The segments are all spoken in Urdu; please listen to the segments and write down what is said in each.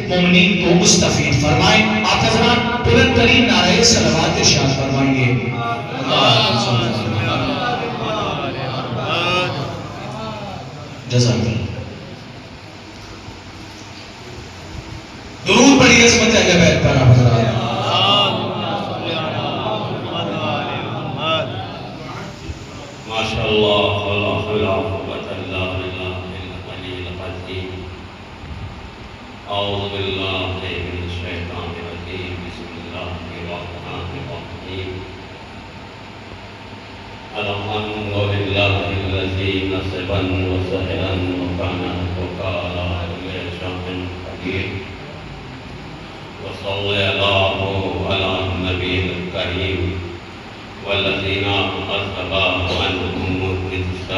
مومنین کو مستفید فرمائیں. آپ حضرات بلند ترین نعرہ صلوات ارشاد فرمائیے. جزاک اللہ. درود پڑھی عظمت اہل بیت پر. آپ حضرات ماشاءاللہ لا حول ولا قوة الا باللہ العلی العظیم. اعوذ باللہ من الشیطان الرجیم. بسم اللہ الرحمن الرحیم. الحمد للہ الذی نصبا وسهلا وكان وكالا كل شيء قدیر. وصلی اللہ علی النبی الکریم والذین اذهب عنهم الرجس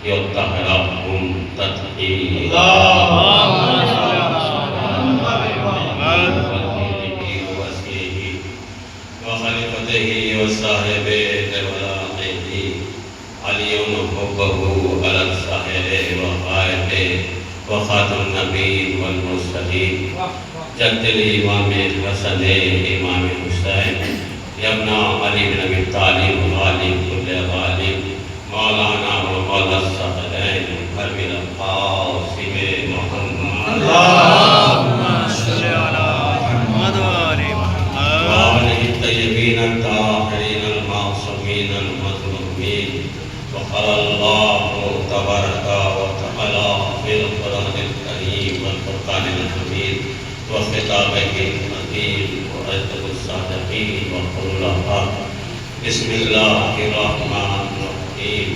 یطہرهم تطہیرا. وخلفته وصاحب الولاء علی حبه علی الساحر وغائب وخاتم النبی والمرسلین. جد الامام حسن امام حسین ابن علی بن ابی طالب غالب کل غالب مولانا و مولا الصحرین حرب القاسم محمد. اللہم صلی علی محمد و آل محمد وآلہ الطیبین الطاہرین المعصومین المظلومین. وقال اللہ تبارک و تعالی فی القرآن الکریم والفرقان الحمید وخطابه العظیم وعزة الصادقین وقول الحق. بسم اللہ الرحمن الرحیم.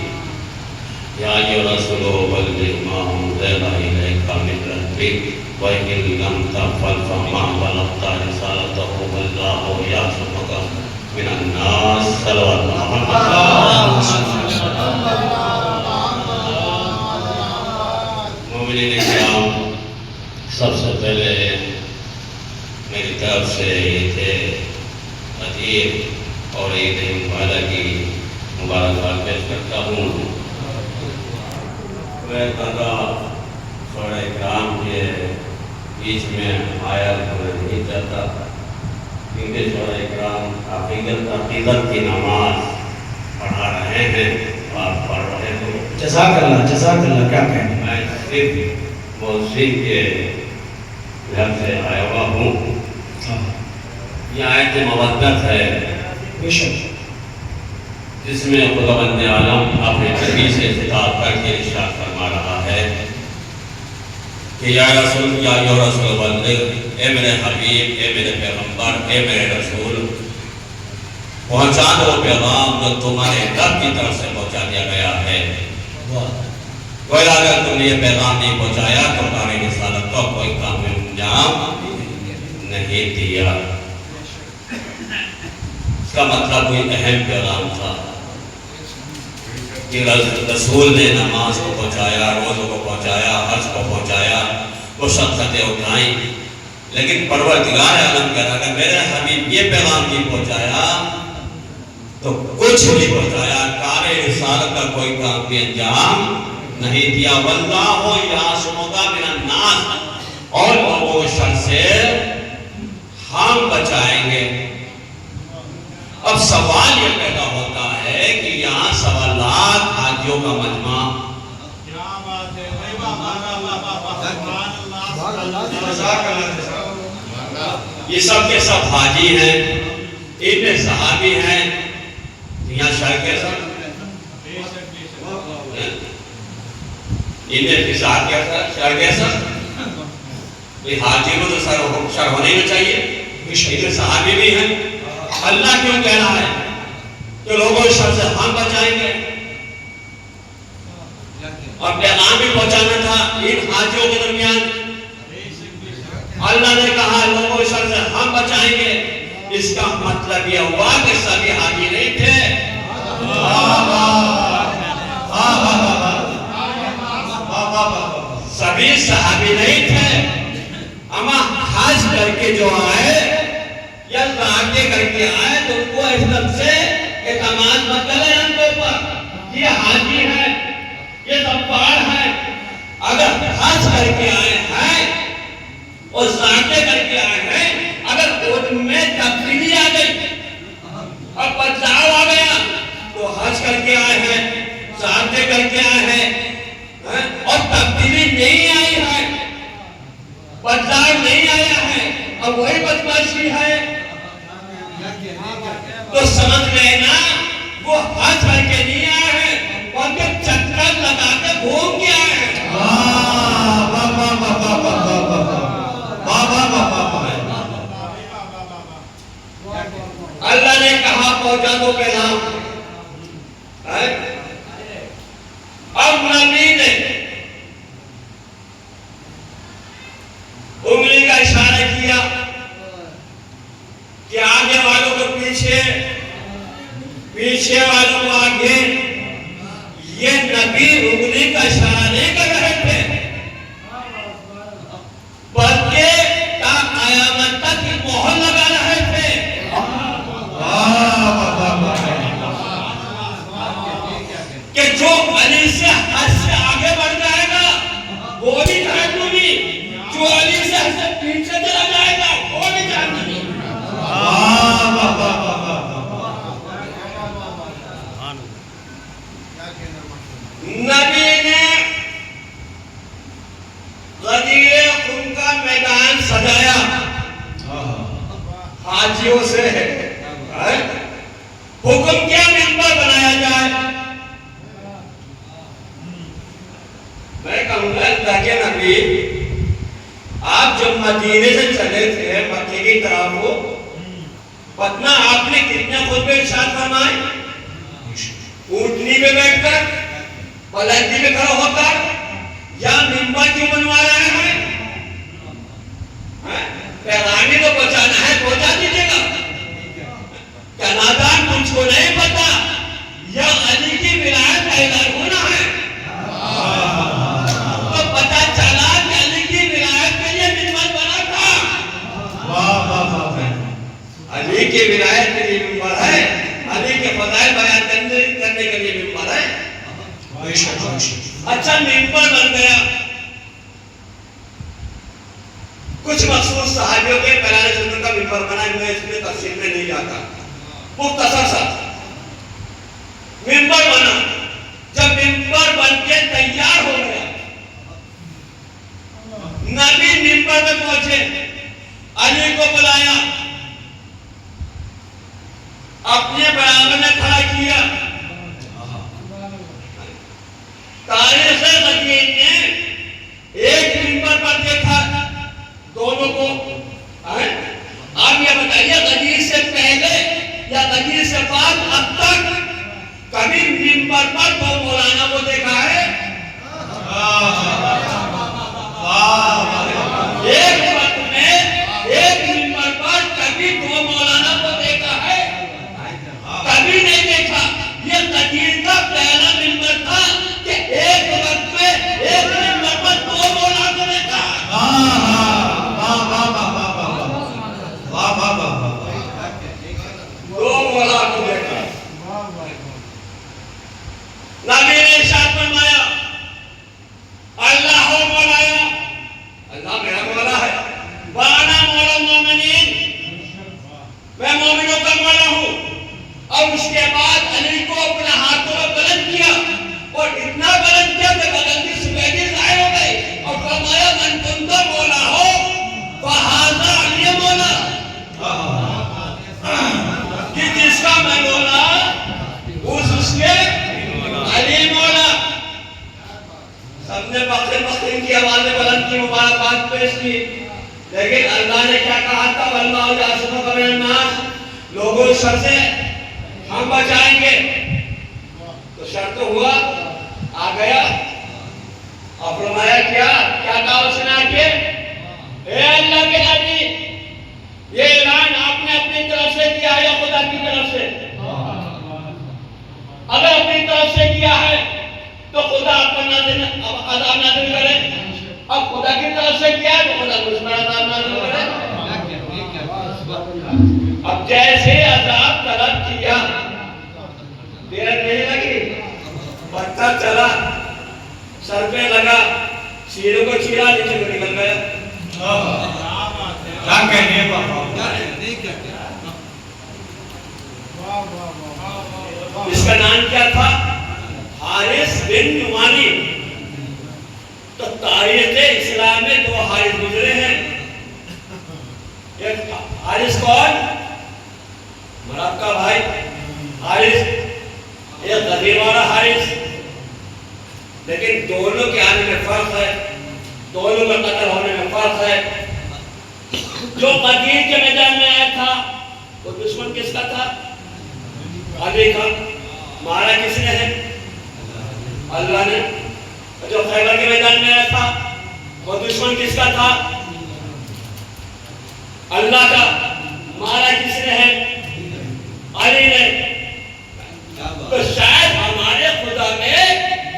یا ایھا الرسول بلغ ما انزل الیک من ربک وإن لم تفعل فما بلغت رسالته واللہ یعصمک من الناس. صلوات محمد. مومنین کرام، سب سے پہلے میری طرف سے عید عتیق اور عید مبارک کی مبارکباد پیش کرتا ہوں. میں دادا شورا اکرام کے بیچ میں آیا ہونا نہیں چاہتا کیونکہ شورا اکرام عقیدت کی نماز پڑھا رہے ہیں اور آپ پڑھ رہے ہو. جزاک اللہ. جزاک اللہ. کیا کہیں؟ میں صرف موسیقی کے گھر سے آیا ہوا ہوں. یہ آیت مودت ہے بے شک، جس میں خداوند عالم اپنے نبی سے خطاب کر کے ارشاد فرما رہا ہے کہ یا رسول، یا رسول بلغ، اے میرے حبیب، اے میرے پیغمبر، اے میرے رسول، پہنچا دو پیغام جو تمہارے رب کی طرف سے پہنچا دیا گیا ہے. کوئی اگر تم نے یہ پیغام نہیں پہنچایا تو تمہاری رسالت کا کوئی کام انجام نہیں دیا. اس کا مطلب کوئی اہم پیغام تھا کہ رسول نے نماز کو پہنچایا، روزوں کو پہنچایا، حج کو پہنچایا، وہ شخصیتیں اٹھائیں، لیکن پروردگار عالم کہہ رہا کہ میرے حبیب یہ پیغام نہیں پہنچایا تو کچھ نہیں پہنچایا. کار رسالت کا کوئی کام بھی انجام نہیں دیا. واللہ یعصمک من الناس، اور لوگوں کو شر سے ہم بچائیں گے. اب سوال یہ پیدا ہوتا ہے کہ یہاں سوالات حاجیوں کا مجمع، یہ سب کے سب حاجی ہیں، ابن صحابی ہیں. یہاں شر کیسا؟ ابن فساد کیسا؟ شر کیسا؟ حاجی کو تو شر ہونے ہی چاہیے. ابن صحابی بھی ہیں. اللہ کیوں کہہ رہا ہے کہ لوگوں شر سے ہم بچائیں گے؟ اور پیغام بھی پہنچانا تھا ان حاجیوں کے درمیان. اللہ نے کہا لوگوں شر سے ہم بچائیں گے. اس کا مطلب یہ ہوا کہ سبھی حاجی نہیں تھے. سبھی صحابی نہیں تھے. اما حج کر کے جو آئے یا آگے کر کے آئے تو ان کو اس طرح سے اعتماد مت کریں ان کے اوپر. یہ حاجی ہے، یہ سب پہاڑ ہے. اگر حج کر کے آئے ہیں اور سانتے کر کے آئے ہیں. اگر ان میں تبدیلی آ گئی اور بدلاؤ آ گیا تو حج کر کے آئے ہیں, سانتے کر کے آئے ہیں, اور تبدیلی نہیں آئی ہے, بدلاؤ نہیں آیا ہے, اب وہی بدمعاشی ہے, تو سمجھ لینا وہ حج کر کے نہیں آئے ہیں بلکہ چکر لگا کے گھوم کے آئے ہیں. اللہ نے کہا پہنچا دو پیغام, اب نبی نے انگلی کا اشارہ کیا کہ آگے والوں کو پیچھے, پیچھے والوں کو آگے. یہ نبی انگلی کا اشارہ نہیں کر رہے تھے بلکہ تا قیامت تک مہر لگا رہے تھے. کہ جو علی سے حج سے آگے بڑھ جائے گا وہ بھی جہنمی, جو علی سے حج سے پیچھے چلا جائے گا وہ بھی جہنمی. نبی نے غدیر خون کا میدان سجایا حاجیوں سے, حکم کیا منبر بنایا جائے. میں کہوں گا اللہ کے نبی آپ جب مدینے سے چلے تھے مکے کی طرف ہو, پتنا آپ نے کتنے خطبے ارشاد فرمائے, اونٹنی پہ بیٹھ کر, پلنگی پہ کھڑا ہو کر, یا منبر کیوں بنوا رہے ہیں؟ پیغامی تو پہنچانا ہے, پہنچا دیجیے گا. کیا نادان مجھ کو نہیں پتا یا علی کی ولایت کا اعلان ہونا ہے؟ تو پتا چلا کہ علی کی ولایت کے لیے منبر بنا تھا. علی کی ولایت کے لیے منبر ہے, علی کے فضائل بیان کرنے کے لیے منبر ہے. اچھا منبر بن گیا, کچھ مخصوص صحابیوں کے پہلانے سنت کا منبر بنا, میں اس میں تفصیل میں نہیں جاتا, مختصر سا منبر بنا. جب منبر بن کے تیار ہو گیا, نبی منبر میں پہنچے, علی کو بلایا, اپنے برابر میں کھڑا کیا. تاریخ غدیر نے ایک منبر پر دیکھا دونوں کو. آپ یہ بتائیے غدیر سے پہلے یا غدیر سے بعد اب تک کبھی منبر پر دو مولانا کو دیکھا ہے؟ ایک وقت میں ایک منبر پر کبھی دو مولانا کو دیکھا ہے؟ کبھی نہیں دیکھا. یہ غدیر کا پہلا منبر تھا کہ ایک وقت میں ایک منبر پر دو مولانا کو دیکھا. دو مولا کو دیکھا. نبی نے ارشاد فرمایا اللہ ہو مولایا, اللہ میرا مولا ہے, وانا مولا مومنین, میں مومنوں کا مولا ہوں. اور اس کے بعد علی کو اپنے ہاتھوں میں بلند کیا, اور اتنا بلند کیا کہ بدن کی سفیدی ظاہر ہو گئی, اور فرمایا من کنت مولا ہو فہذا علی مولا, کہ جس کا میں مولا اس کے علی مولا. سب نے بکرے بکرے کی آوازیں بلند کی, مبارکباد پیش کی, لیکن اللہ نے کیا کہا تھا, واللہ یعصمک من الناس, لوگوں شر سے ہم بچائیں گے. تو شر تو ہوا, آ گیا, اور فرمایا کیا کہا اس نے آ کے, اے اللہ کے نبی یہ اعلان آپ نے اپنی طرف سے کیا ہے یا خدا کی طرف سے؟ اگر اپنی طرف سے کیا ہے تو خدا اپنا عذاب نازل کرے, اب خدا کی طرف سے کیا ہے تو خدا اس پر عذاب نازل کرے. اب جیسے عذاب طلب کیا, دیر نہیں لگی, پتھر چلا, سر پہ لگا, سیروں کو چیرا, نیچے کو نکل گیا. کیا کہنے بابا؟ اس کا نام کیا تھا؟ حارث بن نعمانی. تو تاریخ اسلام میں دو حارث گزرے ہیں. ایک حارث کون؟ مراد کا بھائی حارث، ایک غدیر والا حارث. لیکن دونوں کے آنے میں فرق ہے، دونوں کا قتل ہونے میں فرق ہے. جو غدیر کے میدان میں آیا تھا وہ دشمن کس کا تھا؟ علی کا. مارا کس نے ہے؟ اللہ نے. جو خیبر کے میدان میں آیا تھا وہ دشمن کس کا تھا؟ اللہ کا. مارا کس نے ہے؟ علی نے. تو شاید ہمارے خدا میں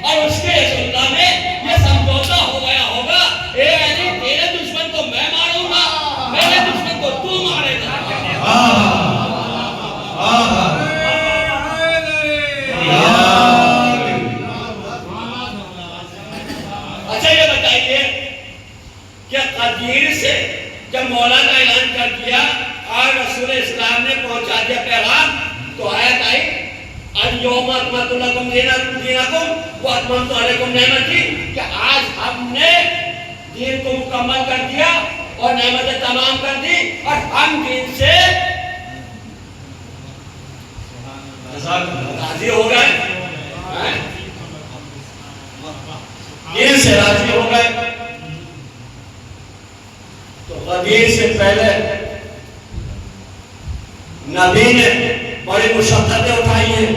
اور اس کے رسول اللہ میں یہ سمجھوتا ہو گیا ہوگا، اے علی تیرے دشمن کو میں ماروں گا، میرے دشمن کو تو مارے گا. اچھا یہ بتائیے کہ قدیر سے جب مولا کا اعلان کر دیا اور رسول اسلام نے پہنچا دیا پیغام، تو آیت آئی اليوم اکملت لکم دینکم واتممت علیکم نعمتی، کہ آج ہم نے دین کو مکمل کر دیا اور نعمتیں تمام کر دی اور ہم دین سے راضی ہو گئے. دین سے راضی ہو گئے. تو غدیر سے پہلے نبی نے بڑی مشقتیں اٹھائی ہیں،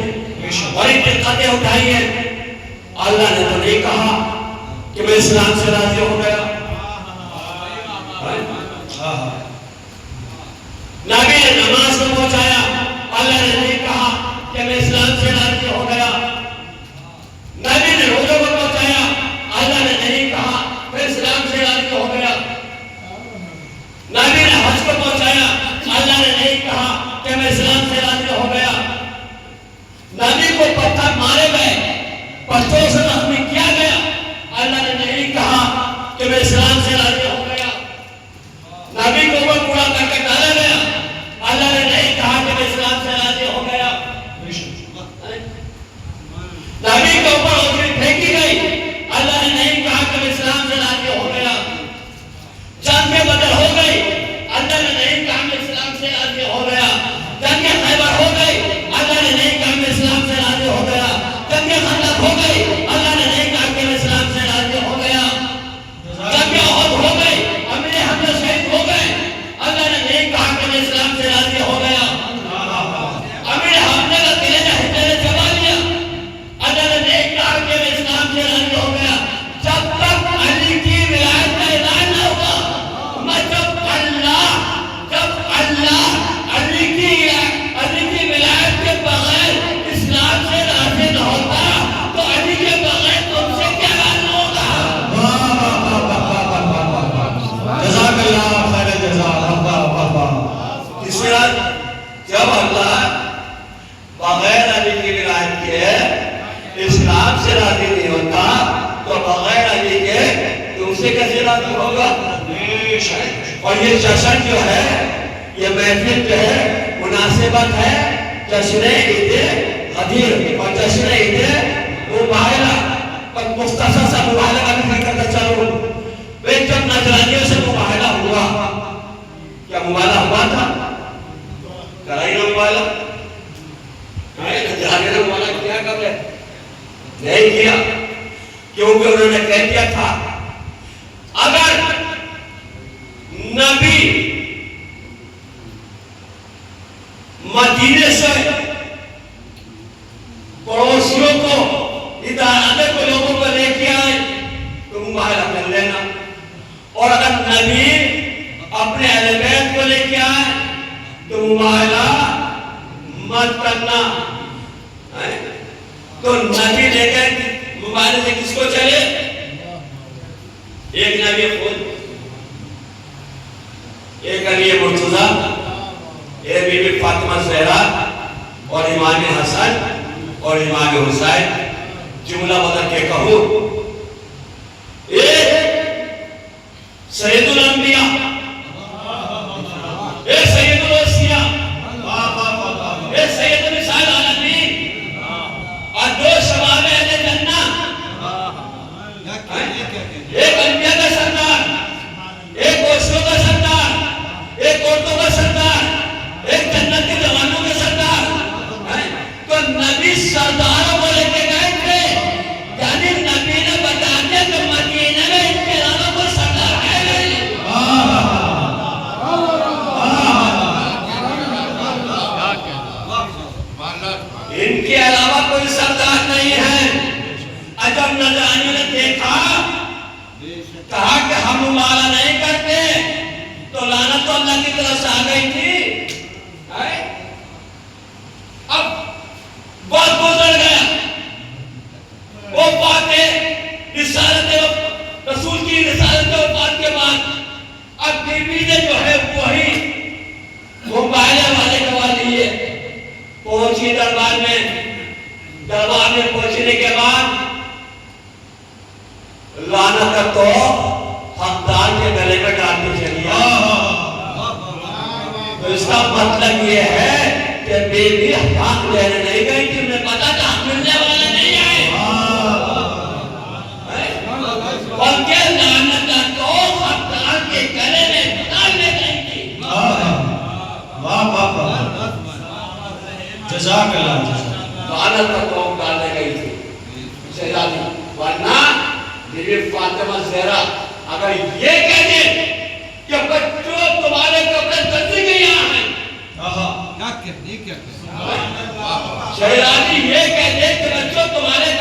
بڑی دقتیں اٹھائی ہیں. اللہ نے تو نہیں کہا کہ میں اسلام سے راضی ہو گیا. نبی نے نماز کو پہنچایا، اللہ نے نہیں کہا کہ میں اسلام سے راضی ہو گیا. نبی نے روزوں کو پہنچایا، اللہ نے نہیں کہا میں اسلام سے راضی ہو گیا. نبی نے حج کو پہنچایا، اللہ نے نہیں کہا کہ میں اسلام سے راضی ہو گیا. نبی کو پتھر مارے گئے، پتھروں سے زخمی کیا گیا، اللہ نے نہیں کہا کہ میں اسلام سے راضی ہو گیا. نبی کو وہ کوڑا کر کے ڈالا گیا، اللہ نے نہیں کہا کہ میں اسلام سے راضی ہو گیا. نبی کے اوپر اونگلی پھینکی گئی، اللہ نے نہیں کہا کہ میں اسلام سے راضی ہو گیا. جنگ بدر ہو گئی، اللہ نے نہیں کہا میں اسلام سے راضی ہو گیا. جنگ خیبر ہو گئی، اللہ نے نہیں کہا میں اسلام سے راضی ہو گیا. جنگ خندق ہو گئی، اللہ نے نہیں کہا کہ میں اسلام سے راضی ہو گیا. جنگ احد ہو گئی، امیر حمزہ شہید ہو گئے، اللہ نے نہیں کہا کہ میں اسلام سے راضی ہو گیا. امیر حمزہ کا کلیجہ ہٹلر نے چبا لیا، اللہ نے نہیں کہا کہ میں اسلام سے راضی ہو گیا. جب تک علی کی ولایت کا اعلان نہ ہوا، جب اللہ علی کی ولایت کے بغیر اسلام سے راضی نہ ہوتا، تو علی کے بغیر تم سے کیا راضی ہوگا؟ جزاک اللہ خیر جزا. اس طرح جب اللہ بغیر علی کی ولایت کے اسلام سے راضی نہیں ہوتا، تو بغیر علی کے تم سے کیسے راضی ہوگا؟ اور یہ جشن جو ہے، یہ محفل جو ہے، مناسبت ہے جشن عید غدیر اور جشن عید مباہلہ. اور مختصر سا مباہلہ کا بھی ذکر کرتا چلو. جب نجرانیوں سے مباہلہ ہوا، کیا مباہلہ ہوا تھا؟ کرائی نہ مباہلہ؟ نجرانیوں نے مباہلہ کیا کب ہے؟ نہیں کیا، کیونکہ انہوں نے کہہ دیا تھا اگر نبی مدینے سے پڑوسیوں کو ہدایت کو لوگوں کو لے کے آئے تو مباہلہ کر لینا، اور اگر نبی اپنے اہل بیت کو لے کے آئے تو مباہلہ مت کرنا. تو نبی لے کر مباہلے سے کس کو چلے؟ ایک نبی خود، ایک علی مرتضیٰ، ایک بی بی فاطمہ زہرا اور امام حسن اور امام حسین، جملہ بدل کے کہوں ایک سید الانبیاء ایک انبیاء کا سردار، ایک عورتوں کا سردار، ایک عورتوں کا سردار، ایک جنت کے جوانوں کا سردار. تو نبی سرداروں کو لے کے گئے تھے، یعنی نبی نے بتا دیا کہ مدینہ میں ان کے علاوہ کوئی سردار ہے نہیں. ان کے علاوہ کوئی سردار نہیں ہے. جب نجرانیوں نے دیکھا، کہا کہ ہم ممالہ نہیں کرتے، تو لعنت تو اللہ کی طرف سے آ گئی تھی. اب وقت گزر گیا، وہ باتیں رسالت رسول کی رسالت وفات کے بعد اب بیوی نے جو ہے وہی وہ پہلے والے گوا لیے. پہنچی دربار میں، دربار میں پہنچنے کے بعد لعنت تو حقدار کے گلے میں ڈالتی چلی آئی. تو اس کا مطلب یہ ہے کہ بیوی حق لینے نہیں گئی تھی، انہیں پتا تھا حق ملنے والا نہیں ہے، بلکہ لعنت تو حقدار کے گلے میں ڈالنے گئی تھی. واہ واہ واہ، جزاک اللہ. لعنت تو ڈالنے گئی تھی شہزادی. ورنہ بیوی فاطمہ زہرا اگر یہ کہہ دے کہ بچوں تمہارے کپڑے تنظیم کے یہاں ہیں، شہزادی یہ کہہ دے کہ بچوں تمہارے